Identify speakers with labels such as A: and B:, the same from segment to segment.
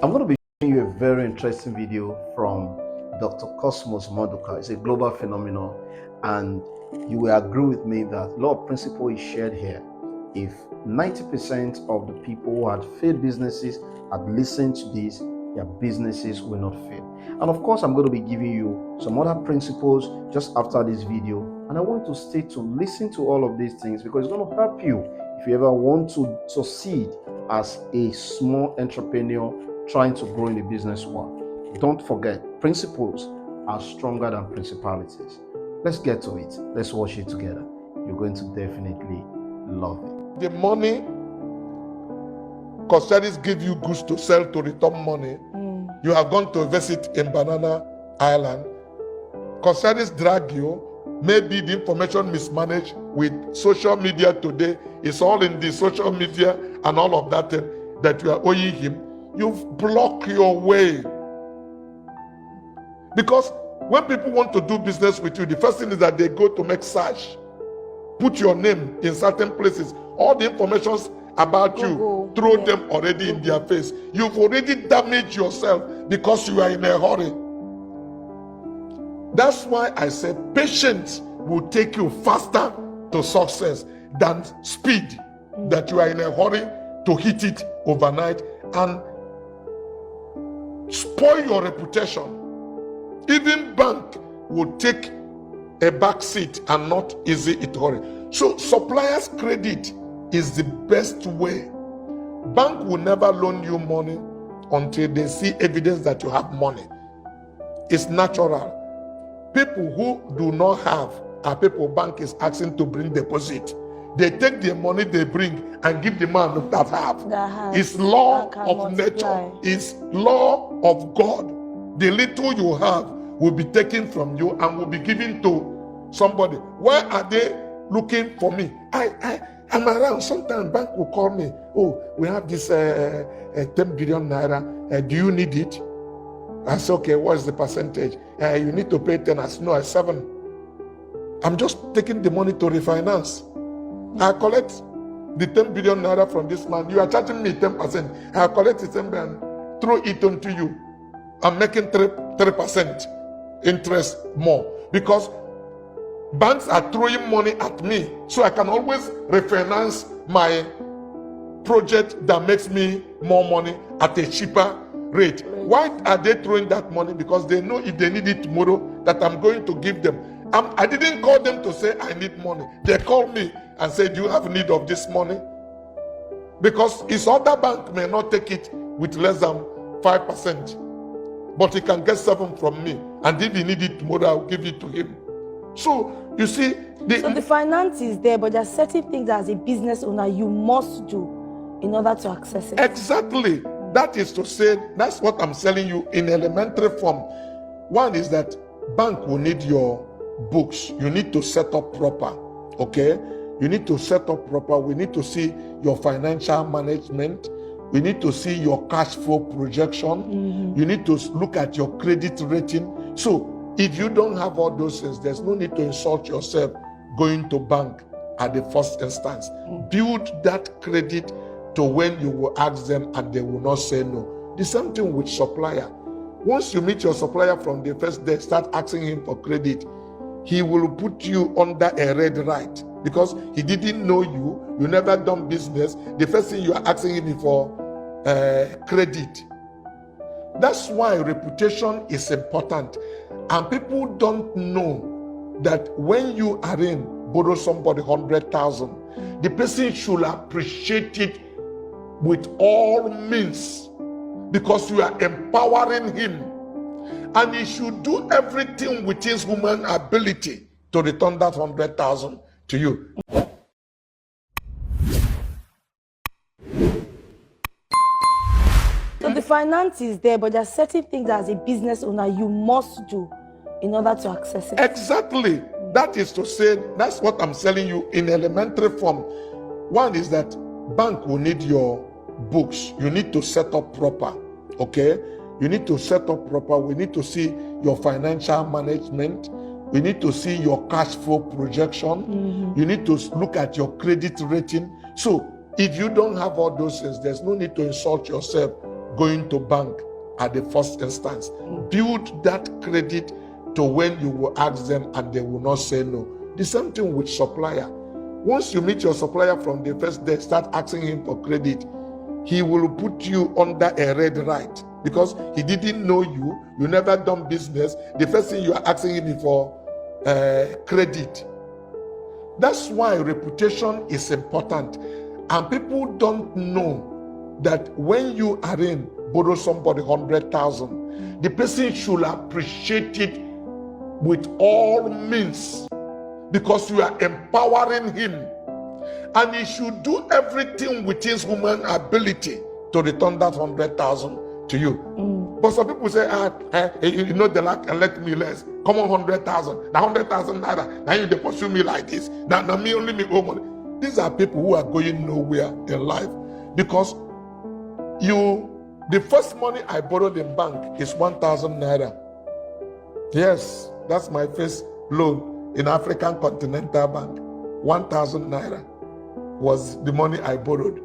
A: I'm going to be showing you a very interesting video from Dr. Cosmas Maduka. It's a global phenomenon, and you will agree with me that a lot of principle is shared here. If 90% of the people who had failed businesses had listened to this, their businesses will not fail. And of course, I'm going to be giving you some other principles just after this video. And I want to stay to listen to all of these things because it's going to help you if you ever want to succeed as a small entrepreneur trying to grow in the business world. Don't forget, principles are stronger than principalities. Let's get to it. Let's watch it together. You're going to definitely love it.
B: The money custodians give you goods to sell to return money. You have gone to visit in Banana Island. Custodians drag you. Maybe the information mismanaged with social media today. It's all in the social media and all of that that you are owing him. You've blocked your way. Because when people want to do business with you, the first thing is that they go to make search. Put your name in certain places. All the informations about you, throw them already in their face. You've already damaged yourself because you are in a hurry. That's why I say patience will take you faster to success than speed, that you are in a hurry to hit it overnight and spoil your reputation. Even bank will take a back seat and not easy it hurry. So suppliers credit is the best way. Bank will never loan you money until they see evidence that you have money. It's natural. People who do not have are people bank is asking to bring deposit. They take the money they bring and give the man that have. It's law of nature. It's law of God. The little you have will be taken from you and will be given to somebody. Why are they looking for me? I'm around. Sometimes bank will call me. Oh, we have this 10 billion naira. Do you need it? I say, okay, what's the percentage? You need to pay 10. I say, no, I 7. I'm just taking the money to refinance. I collect the 10 billion naira from this man. You are charging me 10%. I collect the 10 billion, throw it onto you. I'm making 3% interest more because banks are throwing money at me. So I can always refinance my project that makes me more money at a cheaper rate. Why are they throwing that money? Because they know if they need it tomorrow that I'm going to give them. I didn't call them to say I need money. They called me and said, do you have need of this money? Because his other bank may not take it with less than 5%. But he can get 7 from me. And if he need it tomorrow, I'll give it to him. So, you see...
C: So the finance is there, but there are certain things as a business owner you must do in order to access it.
B: Exactly. That is to say, that's what I'm telling you in elementary form. One is that bank will need your books. You need to set up proper, okay? You need to set up proper. We need to see your financial management. We need to see your cash flow projection. You need to look at your credit rating. So if you don't have all those things, there's no need to insult yourself going to bank at the first instance. Build that credit to when you will ask them and they will not say no. The same thing with supplier. Once you meet your supplier from the first day, start asking him for credit. He will put you under a red light because he didn't know you. You never done business. The first thing you are asking him for credit. That's why reputation is important. And people don't know that when you are in, borrow somebody 100,000, the person should appreciate it with all means because you are empowering him. And he should do everything within his human ability to return that 100,000 to you.
C: So the finance is there, but there are certain things as a business owner you must do in order to access it.
B: Exactly. That is to say, that's what I'm telling you in elementary form. One is that bank will need your books. You need to set up proper, okay? You need to set up proper. We need to see your financial management. We need to see your cash flow projection. You need to look at your credit rating. So if you don't have all those things, there's no need to insult yourself going to bank at the first instance. Build that credit to when you will ask them and they will not say no. The same thing with supplier. Once you meet your supplier from the first day, start asking him for credit, he will put you under a red light because he didn't know you. You never done business. The first thing you are asking him for credit. That's why reputation is important. And people don't know that when you are in, borrow somebody 100,000, the person should appreciate it with all means because you are empowering him. And he should do everything within his human ability to return that 100,000 to you. But some people say, you know, they let me less. Come on, 100,000. Now 100,000 naira. Now you pursue me like this. Now me only me owe money. These are people who are going nowhere in life because the first money I borrowed in bank is 1,000 naira. Yes, that's my first loan in African Continental Bank. 1,000 naira was the money I borrowed.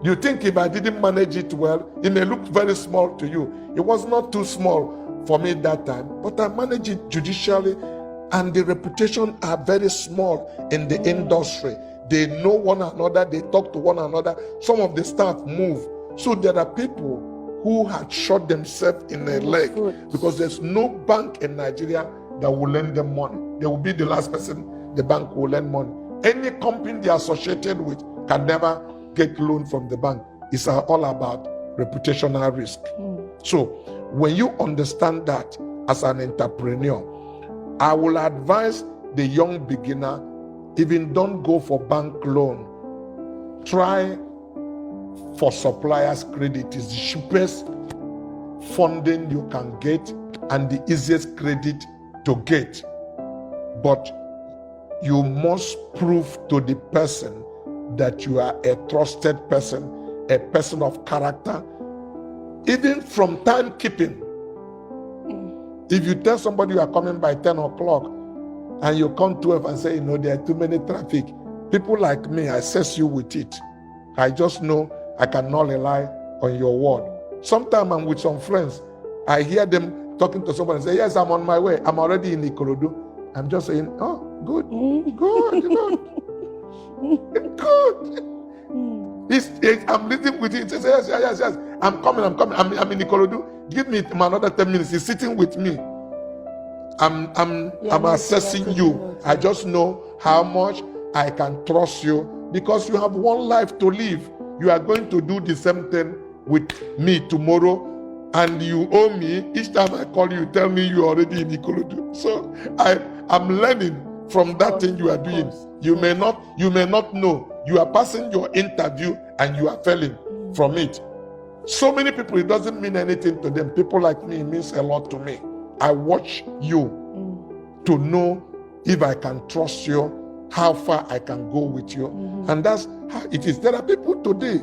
B: You think if I didn't manage it well, it may look very small to you. It was not too small for me that time, but I managed it judicially, and the reputation are very small in the industry. They know one another, they talk to one another. Some of the staff move. So there are people who had shot themselves in a leg because there's no bank in Nigeria that will lend them money. They will be the last person the bank will lend money. Any company they are associated with can never get loan from the bank. It's all about reputational risk. So when you understand that as an entrepreneur, I will advise the young beginner, even don't go for bank loan. Try for suppliers credit. Is the cheapest funding you can get and the easiest credit to get. But you must prove to the person that you are a trusted person, a person of character, even from timekeeping. If you tell somebody you are coming by 10 o'clock and you come 12 and say, you know, there are too many traffic, people like me, I assess you with it. I just know I cannot rely on your word. Sometimes I'm with some friends, I hear them talking to somebody and say, yes, I'm on my way. I'm already in Ikorodu. I'm just saying, oh, good, good, good. I'm living with him. He says, yes. I'm coming. I'm in Ikorodu. Give me another 10 minutes. He's sitting with me. I'm assessing you. I just know how much I can trust you because you have one life to live. You are going to do the same thing with me tomorrow, and you owe me. Each time I call you, tell me you're already in Ikorodu. So I'm learning from that thing you are doing. You may not know. You are passing your interview and you are failing from it. So many people, it doesn't mean anything to them. People like me, it means a lot to me. I watch you to know if I can trust you, how far I can go with you. And that's how it is. There are people today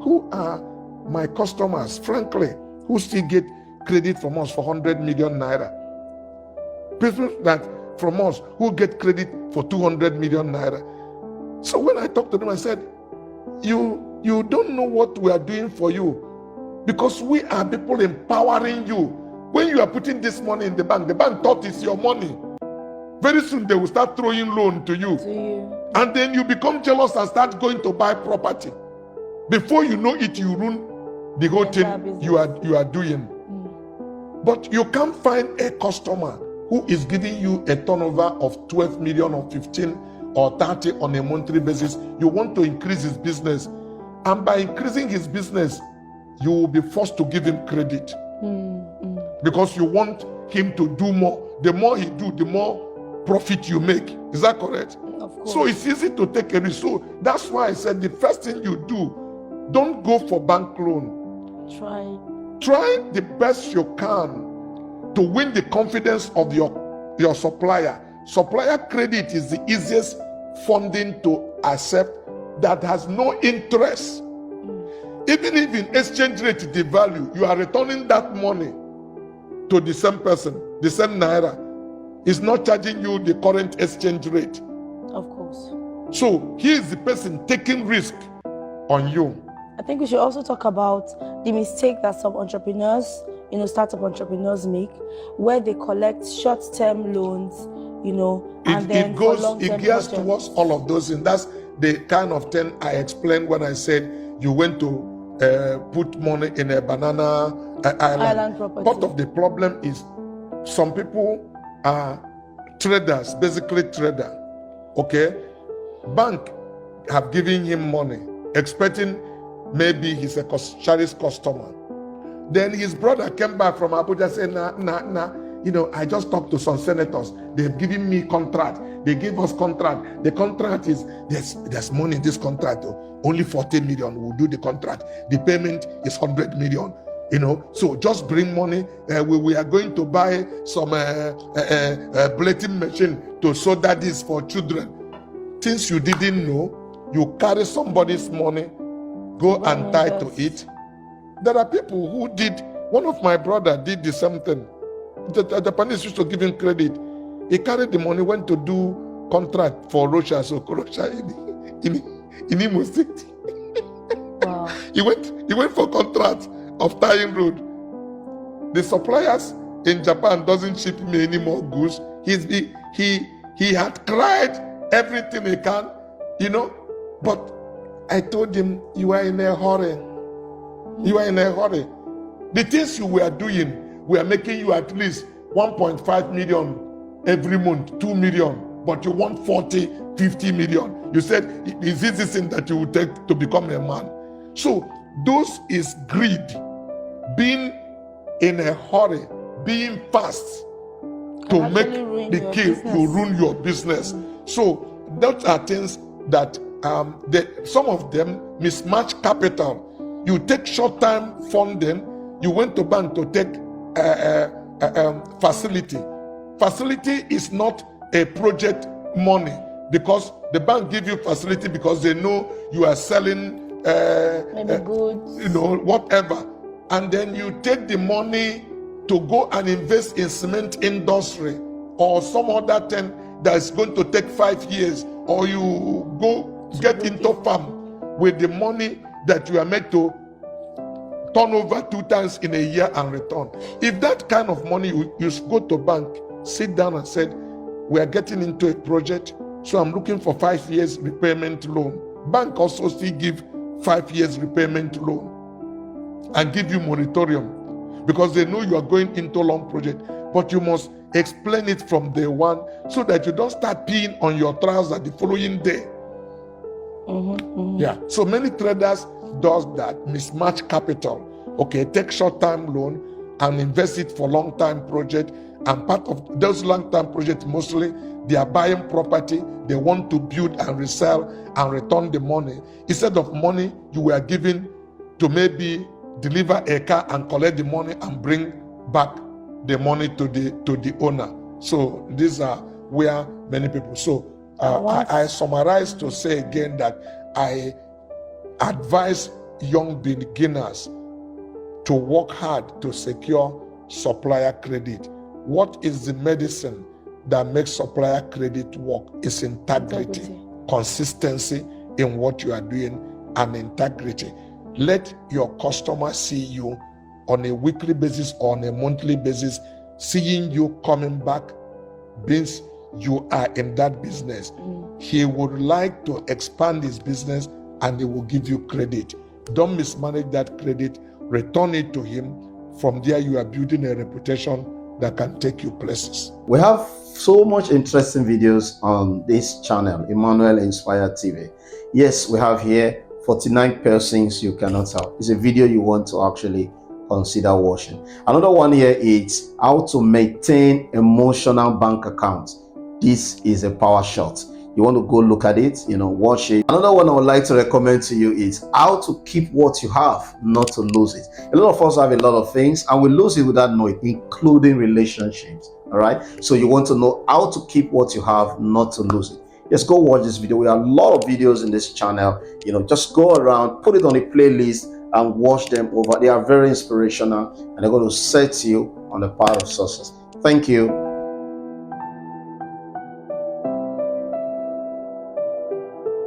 B: who are my customers, frankly, who still get credit from us for 100 million naira. People that from us who get credit for 200 million naira. So when I talked to them, I said, you don't know what we are doing for you because we are people empowering you. When you are putting this money in the bank thought it's your money. Very soon they will start throwing loan to you. And then you become jealous and start going to buy property. Before you know it, you ruin the whole thing you are doing. But you can't find a customer who is giving you a turnover of 12 million or 15 or 30 on a monthly basis. You want to increase his business. And by increasing his business, you will be forced to give him credit. Because you want him to do more. The more he do, the more profit you make. Is that correct?
C: Of course.
B: So it's easy to take a risk. So that's why I said the first thing you do, don't go for bank loan. Try the best you can to win the confidence of your supplier. Supplier credit is the easiest funding to accept that has no interest. Even if in exchange rate devalue, you are returning that money to the same person, the same naira. Is not charging you the current exchange rate.
C: Of course.
B: So he is the person taking risk on you.
C: I think we should also talk about the mistake that some entrepreneurs, startup entrepreneurs make, where they collect short-term loans, and then for long-term
B: gears
C: projects.
B: towards all of those things. That's the kind of thing I explained when I said you went to put money in a banana island.
C: Property.
B: Part of the problem is some people are traders, basically trader. Okay, bank have given him money, expecting maybe he's a cherished customer. Then his brother came back from Abuja saying, nah, I just talked to some senators. They've given me contract. They gave us contract. The contract is, there's money in this contract. Only 40 million will do the contract. The payment is 100 million. So just bring money. We are going to buy some plating machine to sew that is for children. Things you didn't know, you carry somebody's money, go and tie to it. There are people who did. One of my brother did the same thing. The Japanese used to give him credit. He carried the money, went to do contract for Russia, so Russia in Imo State.
C: Wow.
B: He went for contract of tying road. The suppliers in Japan doesn't ship me any more goods. He had cried everything he can, but I told him, you are in a hurry. You are in a hurry. The things you were doing were making you at least 1.5 million every month, 2 million, but you want 40, 50 million. You said, is this the thing that you would take to become a man? So those is greed, being in a hurry, being fast to make the kill, you ruin your business. So those are things that some of them mismatch capital. You take short-term funding. You went to bank to take facility. Facility is not a project money, because the bank give you facility because they know you are selling
C: maybe goods,
B: whatever, and then you take the money to go and invest in cement industry or some other thing that's going to take 5 years, or you go get into farm with the money that you are made to turn over 2 times in a year and return. If that kind of money, you go to bank, sit down and said, we are getting into a project, so I'm looking for 5 years repayment loan. Bank also still give 5 years repayment loan and give you moratorium, because they know you are going into long project, but you must explain it from day one so that you don't start peeing on your trousers the following day. Yeah, so many traders does that, mismatch capital. Okay, take short-term loan and invest it for long-term project. And part of those long-term projects, mostly they are buying property. They want to build and resell and return the money, instead of money you were given to maybe deliver a car and collect the money and bring back the money to the owner. So these are where many people. So I summarize to say again that I advise young beginners to work hard to secure supplier credit. What is the medicine that makes supplier credit work? It's integrity, consistency in what you are doing, and integrity. Let your customers see you on a weekly basis or on a monthly basis. Seeing you coming back means you are in that business. He would like to expand his business and he will give you credit. Don't mismanage that credit. Return it to him. From there, you are building a reputation that can take you places.
A: We have so much interesting videos on this channel, Emmanuel Inspire TV. Yes, we have here 49 persons you cannot help. It's a video you want to actually consider watching. Another one here is how to maintain emotional bank accounts. This is a power shot. You want to go look at it, watch it. Another one I would like to recommend to you is how to keep what you have, not to lose it. A lot of us have a lot of things and we lose it without knowing, including relationships. All right. So you want to know how to keep what you have, not to lose it. Just go watch this video. We have a lot of videos in this channel. Just go around, put it on a playlist and watch them over. They are very inspirational and they're going to set you on the path of success. Thank you.